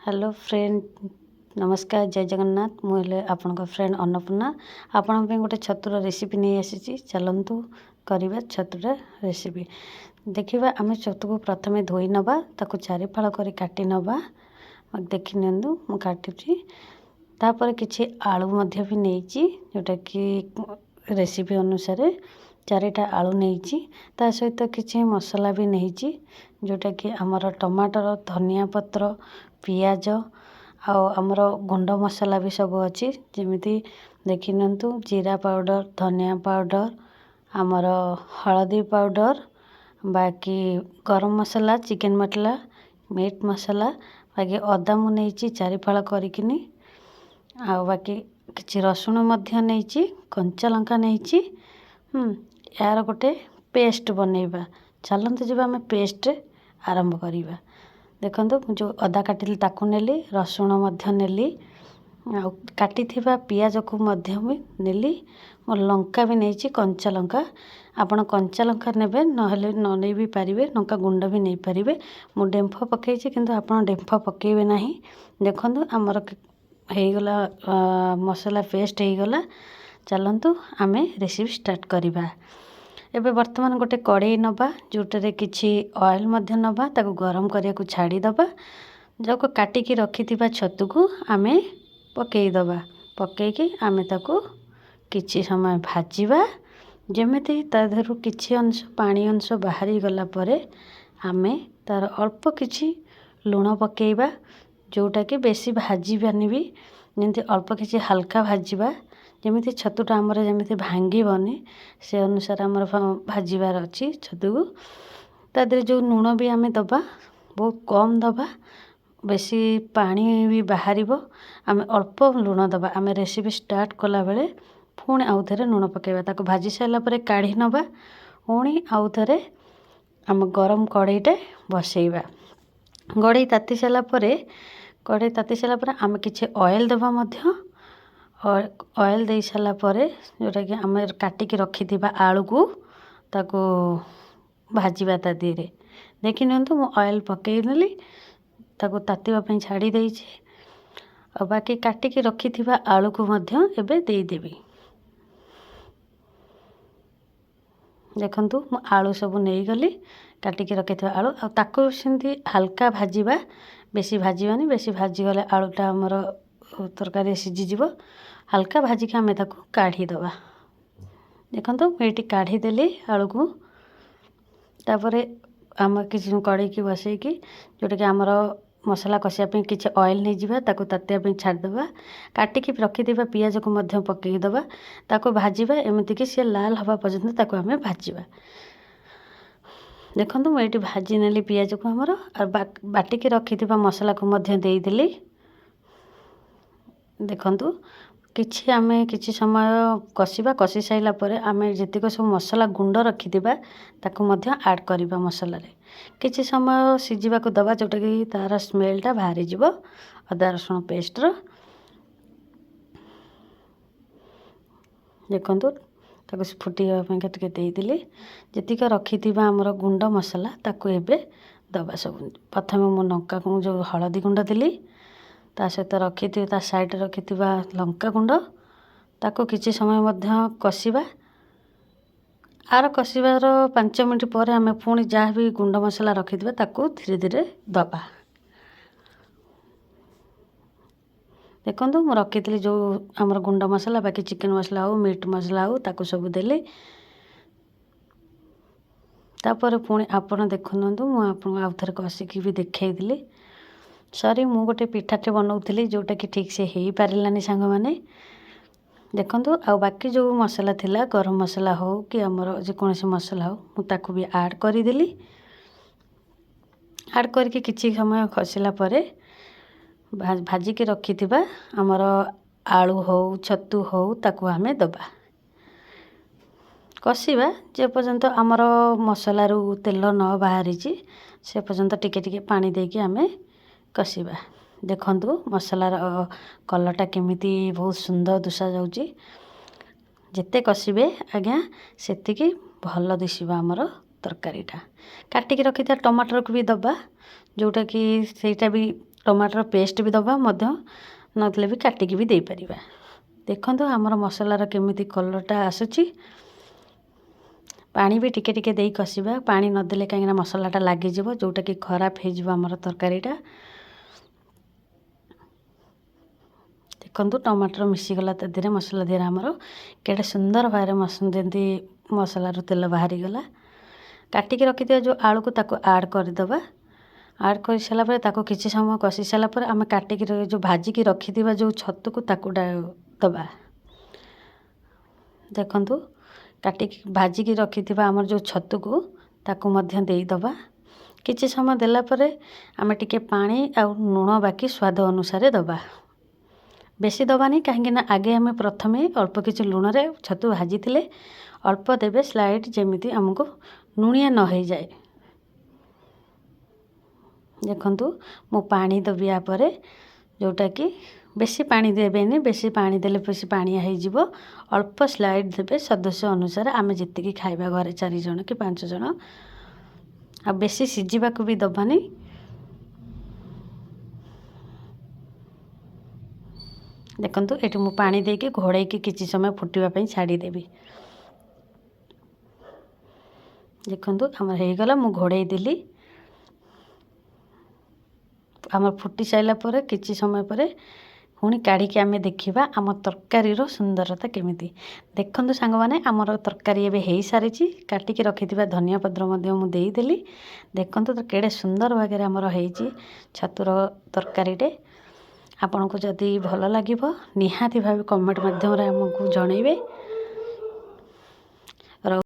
Hello friend, नमस्कार, जय जगन्नाथ। मुझे आपण फ्रेंड अन्नपूर्णा आपण गोटे छतुर रेसिपी नहीं आसी। चलतु करवा छतुर रेसिपी देखा। आम छतु को प्रथम धोई नवा, ताको चारि फाल कर काटी नवा। देखी नियंतु मु काटुची। तापर किछि आलू मध्य भी नहीं, जोटा कि रेसिपी अनुसार चारिटा आलू नहीं, ता सहित किछि मसला भी नहीं, जोटा कि आमर टमाटर, धनिया पत्र, पियाज आमर गुंड मसला भी सब अच्छी। जमीती देखी नियंतु जीरा पाउडर, धनिया पाउडर, आमर हलदी पाउडर, बाकी गरम मसला, चिकन मसला, मीट मसला, बाकी अदा मु नहीं चारि फाल करकिनी, बाकी किछि रसुण मध्य नहीं, कंचा लंका नहीं। यार गोटे पेस्ट बनैबा। चलते जब आम पेस्ट आरंभ करवा। देखो जो अदा काटिली ताकू नेली, रसुण मध्य नेली, काटी पियाज को मध्य भी नेली। मोर लंका भी नहीं, कंचा लंका। आपण कंचा लंका नेबे, नहेले न नहीं भी पारिबे, लंका गुंड भी नहीं पारिबे। मु डेम्फ पकईछि, किंतु आपण डेम्फ पकेइबे नाही। देखंतु हमर हेगला मसला पेस्ट हेगला। चलतु आमे रेसिपी स्टार्ट करिबा। एबे वर्तमान गोटे कड़ाई नवा, जोटारे किछि ऑयल मध्य नवा, ताको गरम करिया को छाड़ी दबा। जो काटिकी रखिथिबा छतु को आमे पकेई दबा। पकेइकी आमे ताको किछि समय भाजिबा। जेमिति ता देहरु किछि अंश पानी अंश बाहरी गला परे आमे तार अल्प किछि लूण पकेइबा, जोटा कि बेसी भाजिबानी भी, जेमति अल्प किछि हल्का भाजिबा। जमीती छतुटा आमर जमीती भांगीबनी से अनुसार आमर भाजबार अच्छी। छतु को ता देहरे जो लूण भी आमे दबा बहुत कम दबा, बेसी पानी भी बाहर। आम अल्प लूण दबा। आम रेसिपी स्टार्ट कला बेले पुणी आउ थे लूण पकेबा। ताको भाजी सारा पर काढ़ी नवा। पुणी आउ थे आम गरम कड़ाईटे बसैबा। कड़ाई ताती सारा कड़ाई ताती सारा आम किछि ऑयल दबा मध्य। ऑयल दे सारा परे जोटा कि आम काटिकी रखिथिबा आलू को ताको भाजिबा ता दिहरे। देखि नियंतु मु ऑयल पकेई देली, ताको तातीबा पई छाड़ी देइछि। और बाकी काटिकी रखिथिबा आलू को मध्य एबे देई देबी। देखंतु मु आलू सब नेई गली, काटिकी रखिथिबा आलू आ ताको सेंती हल्का भाजिबा, बेसी भाजिबानी। बेसी भाजी गले आलूटा हमर तरकारी सिझी जीवो। हल्का भाजिकी आमे ताको काढ़ी दबा। देखंतु एटी काढ़ी देली आलू को। तापरे आम किछि कड़ाई की बसैकी, जोटा कि आमर मसला कषिया पे किछि ऑयल नहीं जिबा, ताको तातिया पे छाड़ दबा। काटिकी रखिथिबा पियाज को मध्य पकेई दबा। ताको भाजिबा एमिति कि से लाल हवा पर्यंत ताको आमे भाजिबा। देखंतु मु एटी भाजी नेली पियाज को हमर, और बाटिकी रखिथिबा मसला को मध्य देई देली। देखंतु किछि आमे किछि समय कषिबा। कषि साइला परे आमे जेतिक सब मसला गुंड रखिथिबा ताको मध्य ऐड करिबा मसला रे। किछि समय सिझिबा को दबा, जोटा कि तार स्मेलटा बाहरी जिवो अदा रसुण पेस्ट रो। देखंतु ताको फुटिबा पई टिके देई दिली। जेतिक रखिथिबा हमर गुंड मसला ताको एबे दबा सब। प्रथमे मु लंका को जो हळदी गुंड देली, ता सहित रखिथिबा ता साइड रखिथिबा लंका गुंड, ताको किछि समय मध्य कषिबा। आर कषिबार 5 मिनिट पर आमे पुणी जहाँ भी गुंड मसला रखिथिबा ताको धीरे धीरे दबा। देखंतु मु रखिथिली जो हमर गुंड मसला, बाकी चिकन मसला हो, मीट मसला हो, ताको सब देली। तापर पुणी आपण देखुनंतु मु आपण आउ थरे कषिकी भी देखै दिली। सॉरी, मु गोटे पिठाटे बनाउथिली, जोटा कि ठीक से हेई पारिलानी सांग माने। देखंतु आ बाकी जो मसला थिला, गरम मसला हो कि हमर जे कोनसी मसला हो, मु ताको भी ऐड करि देली। ऐड करके किछि समय खसिला परे भाजी के रखिथिबा हमर आलू हो, छतु हो, ताको आमे दबा। कषिबा जे पर्यंत आमर मसला रु तेल न बाहरी से पर्यंत टिके टिके पानी देके आमे कषिबा। देखंतु मसलार कलरटा केमिति बहुत सुंदर दुसा जाउची। जेते कषिबे आज्ञा सेतिकी भल दिसिबा हमर तरकारीटा। काटिकी रखिथा टमाटर को भी दबा, जोटा कि सेटा भी टमाटर पेस्ट भी दबा मध्य नतले भी काटिकी भी दे परिबा। देखंतु हमर मसलार केमिति कलरटा आसुची। पानी भी टिके टिके देई कसिबा, पानी नदेले काहेकि मसलाटा लागिଯିବ जोटा कि खराब ହେଇଯିବ हमर तरकारीटा। देखंतु टमाटर मिसीगला तेरे मसला देहरे हमर केडे सुंदर भारे जेंती मसलार तेल बाहरी गला। काटिकी रखिथिबा जो आलू को ताको ऐड करदेबा। ऐड कर सारा पर ताको किछि समय कषि सारा पर आम काटिकी जो भाजिकी रखिथिबा जो छतु को ताको दबा। देखंतु काटिकी भाजिकी रखिथिबा हमर जो छतु को ताको मध्य देई दबा। किछि समय देला परे आमे टिके पानी आ लूण बाकी स्वाद अनुसार दबा। बेसी दबानी कहीं आगे आम प्रथमे अल्प किछि लूण रे छतु भाजी थिले अल्प देबे स्लाइड जेमिति हमको लुणिया न हो जाए। देखंतु मो पानी दबिया परे जोटा कि बेसी पानी देबेनी, बेसी पानी देले बेसी पानिया हो जिवो। अल्प स्लाइड देबे सदस्य अनुसार आमे जितकी खाइबा घरे 4 जण कि 5 जण। आ बेसी सिजिबा को भी दबानी। देखंतु एठी मु पानी देके घोड़ाई के किछि समय फुटिबा पई छाड़ी देबी। देखंतु हमर हे गला मु घोड़ाई देली। आम फुटी साइला परे किछि समय परे पुणी काढ़ी आमे देखिबा आम तरकारी सुंदरता केमिति। देखंतु सांग माने आमर तरकारी एबे हेई सारिची। काटिकी रखिथिबा धनिया पत्र मध्य मु देई देली। देखंतु तो केडे सुंदर भागरे आमर हेईची छतुर तरकारीटे। आपनको जदि भल लागिबो निहाती भाबे कमेंट माध्यम रे हमकु जणैबे।